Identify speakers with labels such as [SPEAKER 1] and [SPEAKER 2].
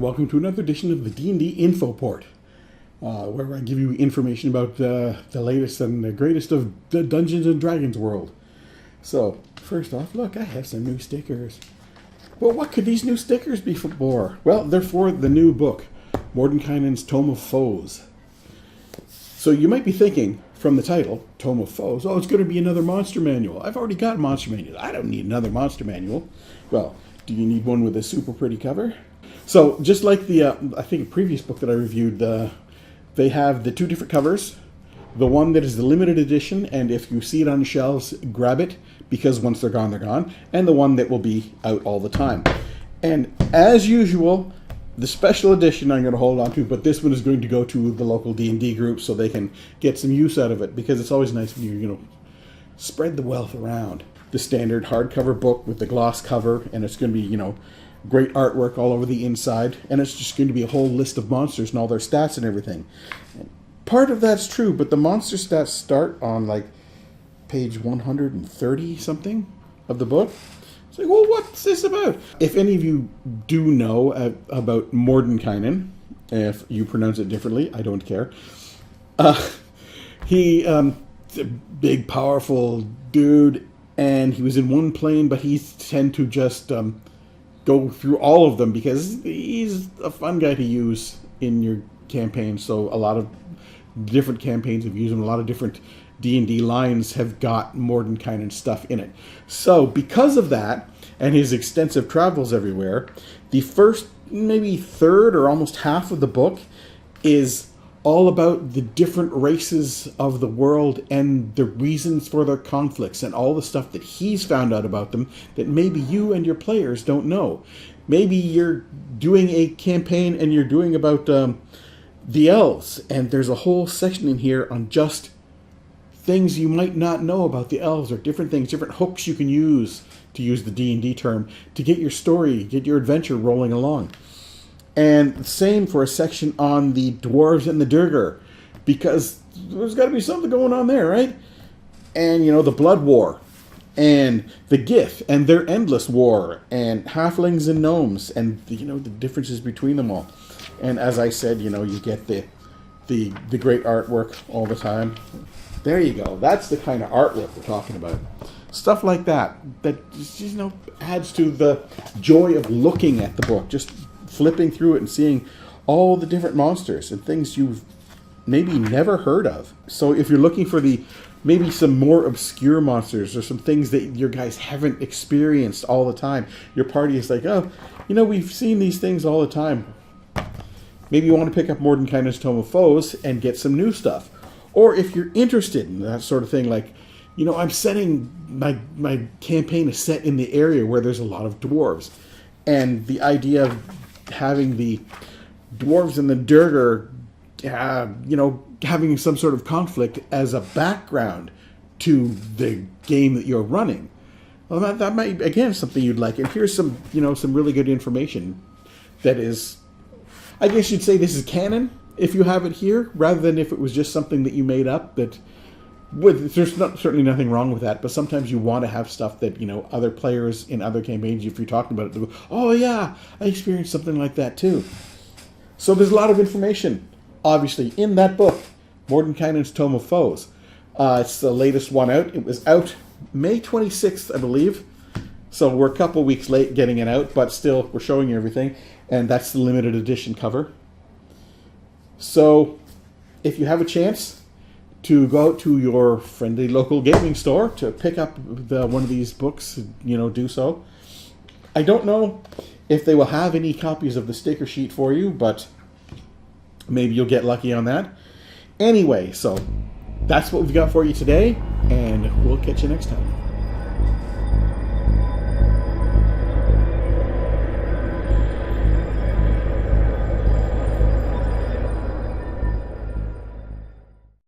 [SPEAKER 1] and welcome to another edition of the D&D Infoport, where I give you information about the latest and the greatest of the Dungeons & Dragons world. So, first off, look, I have some new stickers. Well, what could these new stickers be for? Well, they're for the new book, Mordenkainen's Tome of Foes. So you might be thinking, from the title, Tome of Foes, oh, it's going to be another monster manual. I've already got a monster manual. I don't need another monster manual. Well, do you need one with a super pretty cover? So, just like the, I think, previous book that I reviewed, they have the two different covers. The one that is the limited edition, and if you see it on the shelves, grab it, because once they're gone, they're gone. And the one that will be out all the time. And as usual, the special edition I'm going to hold on to, but this one is going to go to the local D&D group so they can get some use out of it, because it's always nice when you spread the wealth around. The standard hardcover book with the gloss cover, and it's going to be, great artwork all over the inside, and it's just going to be a whole list of monsters and all their stats and everything. Part of that's true, but the monster stats start on page 130 something of the book. It's like, well, what's this about? If any of you do know about Mordenkainen, if you pronounce it differently, I don't care. He's a big, powerful dude, and he was in one plane, but he tend to just go through all of them because he's a fun guy to use in your campaign. So a lot of different campaigns have used him. A lot of different D&D lines have got Mordenkainen stuff in it. So because of that and his extensive travels everywhere, the first maybe third or almost half of the book is all about the different races of the world and the reasons for their conflicts and all the stuff that he's found out about them that maybe you and your players don't know. Maybe you're doing a campaign and you're doing about the elves, and there's a whole section in here on just things you might not know about the elves, or different things, different hooks you can use, to use the D&D term, to get your story, get your adventure rolling along. And same for a section on the dwarves and the Durgar, because there's got to be something going on there, right? And, the Blood War, and the Gith, and their endless war, and halflings and gnomes, and, the differences between them all. And as I said, you get the great artwork all the time. There you go. That's the kind of artwork we're talking about. Stuff like that just, adds to the joy of looking at the book, just flipping through it and seeing all the different monsters and things you've maybe never heard of. So if you're looking for maybe some more obscure monsters or some things that your guys haven't experienced all the time, your party is like, oh, we've seen these things all the time. Maybe you want to pick up Mordenkainen's Tome of Foes and get some new stuff. Or if you're interested in that sort of thing, I'm setting my campaign is set in the area where there's a lot of dwarves. And the idea of having the dwarves and the Durgar, having some sort of conflict as a background to the game that you're running. Well, that might be, again, something you'd like. And here's some really good information that is, I guess you'd say this is canon if you have it here, rather than if it was just something that you made up. There's certainly nothing wrong with that, but sometimes you want to have stuff that, other players in other campaigns, if you're talking about it, they'll go, oh yeah, I experienced something like that too. So there's a lot of information, obviously, in that book, Mordenkainen's Tome of Foes. It's the latest one out. It was out May 26th, I believe. So we're a couple weeks late getting it out, but still, we're showing you everything. And that's the limited edition cover. So if you have a chance to go out to your friendly local gaming store to pick up one of these books, do so. I don't know if they will have any copies of the sticker sheet for you, but maybe you'll get lucky on that. Anyway, so that's what we've got for you today, and we'll catch you next time.